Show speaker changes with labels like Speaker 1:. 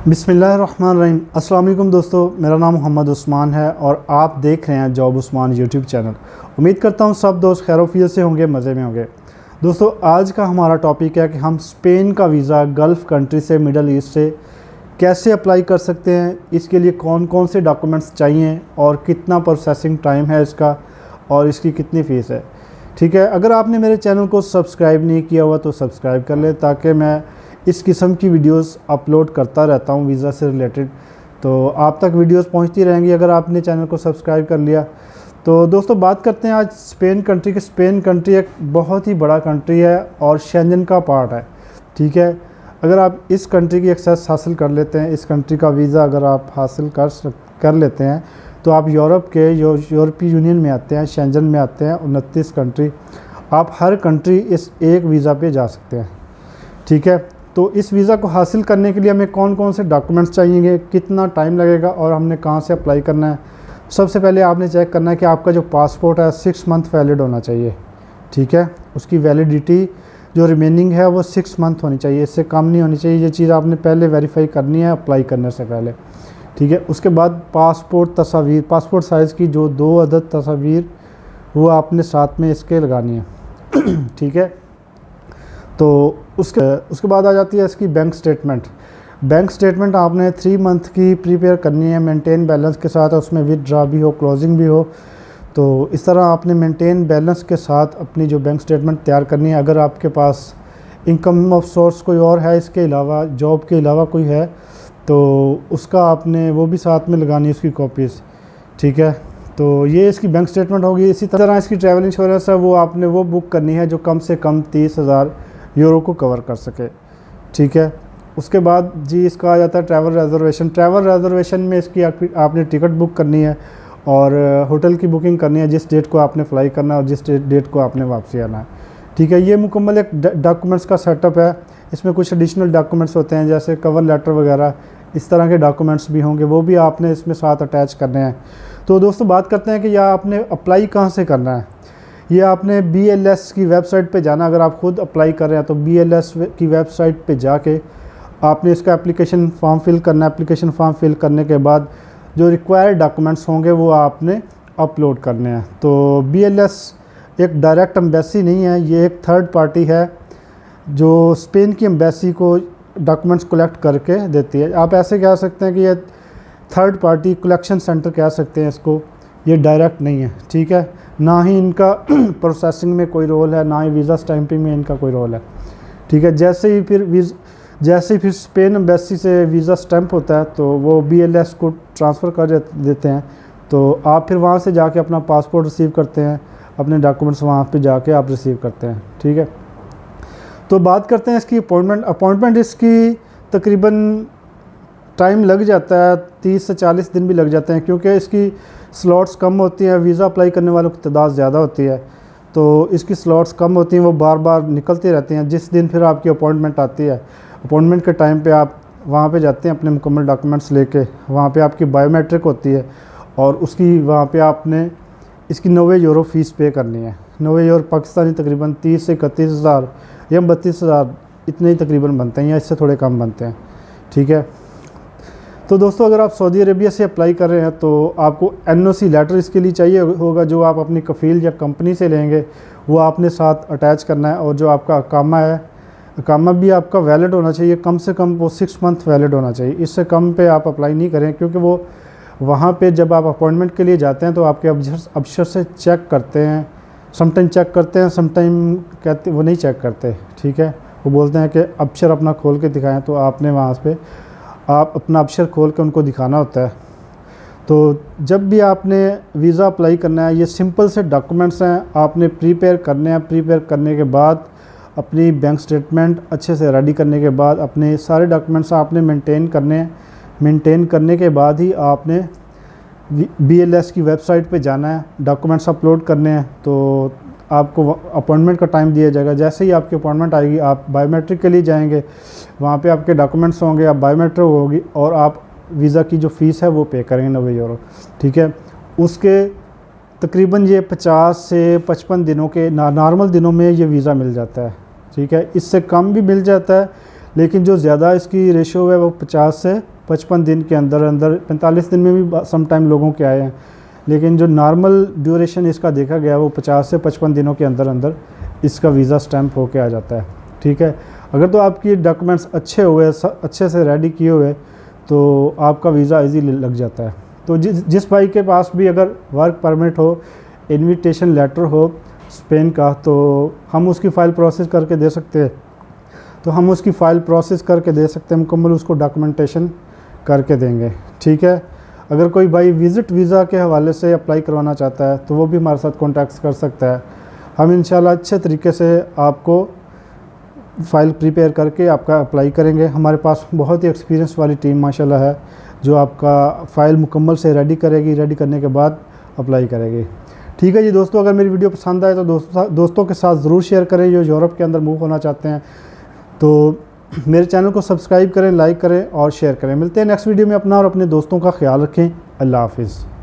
Speaker 1: बिस्मिल्लाहिर्रहमानिर्रहीम। अस्सलाम वालेकुम दोस्तों, मेरा नाम मोहम्मद उस्मान है और आप देख रहे हैं जॉब उस्मान यूट्यूब चैनल। उम्मीद करता हूँ सब दोस्त खैरोफियत से होंगे, मज़े में होंगे। दोस्तों आज का हमारा टॉपिक है कि हम स्पेन का वीज़ा गल्फ़ कंट्री से, मिडल ईस्ट से कैसे अप्लाई कर सकते हैं, इसके लिए कौन कौन से डॉक्यूमेंट्स चाहिए और कितना प्रोसेसिंग टाइम है इसका और इसकी कितनी फ़ीस है। ठीक है, अगर आपने मेरे चैनल को सब्सक्राइब नहीं किया हुआ तो सब्सक्राइब कर ले, ताकि मैं इस किस्म की वीडियोस अपलोड करता रहता हूं वीज़ा से रिलेटेड, तो आप तक वीडियोस पहुंचती रहेंगी अगर आपने चैनल को सब्सक्राइब कर लिया। तो दोस्तों बात करते हैं आज स्पेन कंट्री की। स्पेन कंट्री एक बहुत ही बड़ा कंट्री है और शेंजन का पार्ट है। ठीक है, अगर आप इस कंट्री की एक्सेस हासिल कर लेते हैं, इस कंट्री का वीज़ा अगर आप हासिल कर लेते हैं तो आप यूरोप के यूरोपीय यूनियन में आते हैं, शेंजन में आते हैं। 29 कंट्री, आप हर कंट्री इस एक वीज़ा पे जा सकते हैं। ठीक है, तो इस वीज़ा को हासिल करने के लिए हमें कौन कौन से डॉक्यूमेंट्स चाहिए, कितना टाइम लगेगा और हमने कहाँ से अप्लाई करना है। सबसे पहले आपने चेक करना है कि आपका जो पासपोर्ट है 6 मंथ वैलिड होना चाहिए। ठीक है, उसकी वैलिडिटी जो रिमेनिंग है वो 6 मंथ होनी चाहिए, इससे कम नहीं होनी चाहिए। ये चीज़ आपने पहले वेरीफाई करनी है अप्लाई करने से पहले। ठीक है, उसके बाद पासपोर्ट तस्वीर, पासपोर्ट साइज़ की जो 2 अदद तस्वीर वो आपने साथ में इसके लगानी है। ठीक है, तो उसके बाद आ जाती है इसकी बैंक स्टेटमेंट। बैंक स्टेटमेंट आपने 3 मंथ की प्रिपेयर करनी है मेंटेन बैलेंस के साथ, उसमें विदड्रा भी हो, क्लोजिंग भी हो। तो इस तरह आपने मेंटेन बैलेंस के साथ अपनी जो बैंक स्टेटमेंट तैयार करनी है। अगर आपके पास इनकम ऑफ सोर्स कोई और है, इसके अलावा जॉब के अलावा कोई है, तो उसका आपने वो भी साथ में लगानी है उसकी कॉपीज़। ठीक है, तो ये इसकी बैंक स्टेटमेंट होगी। इसी तरह इसकी ट्रैवल इंश्योरेंस है, वो आपने वो बुक करनी है जो कम से कम 30,000 यूरो को कवर कर सके। ठीक है, उसके बाद जी इसका आ जाता है ट्रैवल रिजर्वेशन। ट्रैवल रिजर्वेशन में इसकी आपने टिकट बुक करनी है और होटल की बुकिंग करनी है, जिस डेट को आपने फ़्लाई करना है और जिस डेट को आपने वापसी आना है। ठीक है, ये मुकम्मल एक डॉक्यूमेंट्स का सेटअप है। इसमें कुछ एडिशनल डॉक्यूमेंट्स होते हैं जैसे कवर लेटर वगैरह, इस तरह के डॉक्यूमेंट्स भी होंगे, वो भी आपने इसमें साथ अटैच करने हैं। तो दोस्तों बात करते हैं कि यह आपने अप्लाई कहाँ से करना है। ये आपने BLS की वेबसाइट पे जाना। अगर आप ख़ुद अप्लाई कर रहे हैं तो BLS की वेबसाइट पे जाके आपने इसका एप्लीकेशन फॉर्म फिल करना है। एप्लीकेशन फॉर्म फिल करने के बाद जो रिक्वायर्ड डॉक्यूमेंट्स होंगे वो आपने अपलोड करने हैं। तो BLS एक डायरेक्ट एम्बेसी नहीं है, ये एक थर्ड पार्टी है जो स्पेन की एम्बेसी को डॉक्यूमेंट्स कलेक्ट करके देती है। आप ऐसे कह सकते हैं कि ये थर्ड पार्टी कलेक्शन सेंटर कह सकते हैं इसको, ये डायरेक्ट नहीं है। ठीक है, ना ही इनका प्रोसेसिंग में कोई रोल है, ना ही वीज़ा स्टैंपिंग में इनका कोई रोल है। ठीक है, जैसे ही फिर स्पेन एम्बेसी से वीज़ा स्टैंप होता है तो वो BLS को ट्रांसफ़र कर देते हैं। तो आप फिर वहाँ से जाके अपना पासपोर्ट रिसीव करते हैं, अपने डॉक्यूमेंट्स वहाँ पे जाके आप रिसीव करते हैं। ठीक है, तो बात करते हैं इसकी अपॉइंटमेंट इसकी तकरीबन टाइम लग जाता है, 30 से 40 दिन भी लग जाते हैं, क्योंकि इसकी स्लॉट्स कम होती हैं। वीज़ा अप्लाई करने वालों की तादाद ज़्यादा होती है तो इसकी स्लॉट्स कम होती हैं, वो बार बार निकलती रहती हैं। जिस दिन फिर आपकी अपॉइंटमेंट आती है, अपॉइंटमेंट के टाइम पे आप वहाँ पे जाते हैं अपने मुकम्मल डॉक्यूमेंट्स लेके। वहाँ पे आपकी बायोमेट्रिक होती है और उसकी वहाँ पे आपने इसकी 90 यूरो फ़ीस पे करनी है। 90 यूरो पाकिस्तानी तकरीबन 30 से 31,000 या 32,000 इतने ही तकरीबन बनते हैं, या इससे थोड़े कम बनते हैं। ठीक है, तो दोस्तों अगर आप सऊदी अरेबिया से अप्लाई कर रहे हैं तो आपको NOC लेटर इसके लिए चाहिए होगा, जो आप अपनी कफ़ील या कंपनी से लेंगे वो आपने साथ अटैच करना है। और जो आपका अकामा है, अकामा भी आपका वैलिड होना चाहिए, कम से कम वो 6 मंथ वैलिड होना चाहिए। इससे कम पे आप अप्लाई नहीं करें, क्योंकि वो वहाँ पे जब आप अपॉइंटमेंट के लिए जाते हैं तो आपके अफसर से चेक करते हैं। समटाइम चेक करते हैं, समटाइम कहते वो नहीं चेक करते। ठीक है, वो बोलते हैं कि अफसर अपना खोल के दिखाएँ, तो आपने वहाँ पे आप अपना अफसर खोल के उनको दिखाना होता है। तो जब भी आपने वीज़ा अप्लाई करना है, ये सिंपल से डॉक्यूमेंट्स हैं, आपने प्रिपेयर करने हैं। प्रिपेयर करने के बाद अपनी बैंक स्टेटमेंट अच्छे से रेडी करने के बाद अपने सारे डॉक्यूमेंट्स आपने मेंटेन करने हैं। मेंटेन करने के बाद ही आपने BLS की वेबसाइट पे जाना है, डॉक्यूमेंट्स अपलोड करने हैं। तो आपको अपॉइंटमेंट का टाइम दिया जाएगा। जैसे ही आपकी अपॉइंटमेंट आएगी आप बायोमेट्रिक के लिए जाएंगे, वहाँ पे आपके डॉक्यूमेंट्स होंगे, आप बायोमेट्रिक होगी और आप वीज़ा की जो फ़ीस है वो पे करेंगे 90 यूरो। ठीक है, उसके तकरीबन ये 50 से 55 दिनों के नॉर्मल दिनों में ये वीज़ा मिल जाता है। ठीक है, इससे कम भी मिल जाता है, लेकिन जो ज़्यादा इसकी रेशो है वो 50 से 55 दिन के अंदर अंदर, 45 दिन में भी सम टाइम लोगों के आए हैं, लेकिन जो नॉर्मल ड्यूरेशन इसका देखा गया वो 50 से 55 दिनों के अंदर अंदर इसका वीज़ा स्टैम्प होके आ जाता है। ठीक है, अगर तो आपकी डॉक्यूमेंट्स अच्छे हुए, अच्छे से रेडी किए हुए, तो आपका वीज़ा इजीली लग जाता है। तो जिस भाई के पास भी अगर वर्क परमिट हो, इनविटेशन लेटर हो स्पेन का, तो हम उसकी फ़ाइल प्रोसेस करके दे सकते हैं। मुकम्मल उसको डॉक्यूमेंटेशन करके देंगे। ठीक है, अगर कोई भाई विज़िट वीज़ा के हवाले से अप्लाई करवाना चाहता है तो वो भी हमारे साथ कॉन्टैक्ट कर सकता है। हम इंशाल्लाह अच्छे तरीके से आपको फ़ाइल प्रिपेयर करके आपका अप्लाई करेंगे। हमारे पास बहुत ही एक्सपीरियंस वाली टीम माशाल्लाह है जो आपका फ़ाइल मुकम्मल से रेडी करेगी, रेडी करने के बाद अप्लाई करेगी। ठीक है जी दोस्तों, अगर मेरी वीडियो पसंद आए तो दोस्तों के साथ ज़रूर शेयर करें जो यूरोप के अंदर मूव होना चाहते हैं। तो मेरे चैनल को सब्सक्राइब करें, लाइक करें और शेयर करें। मिलते हैं नेक्स्ट वीडियो में। अपना और अपने दोस्तों का ख्याल रखें। अल्लाह हाफिज़।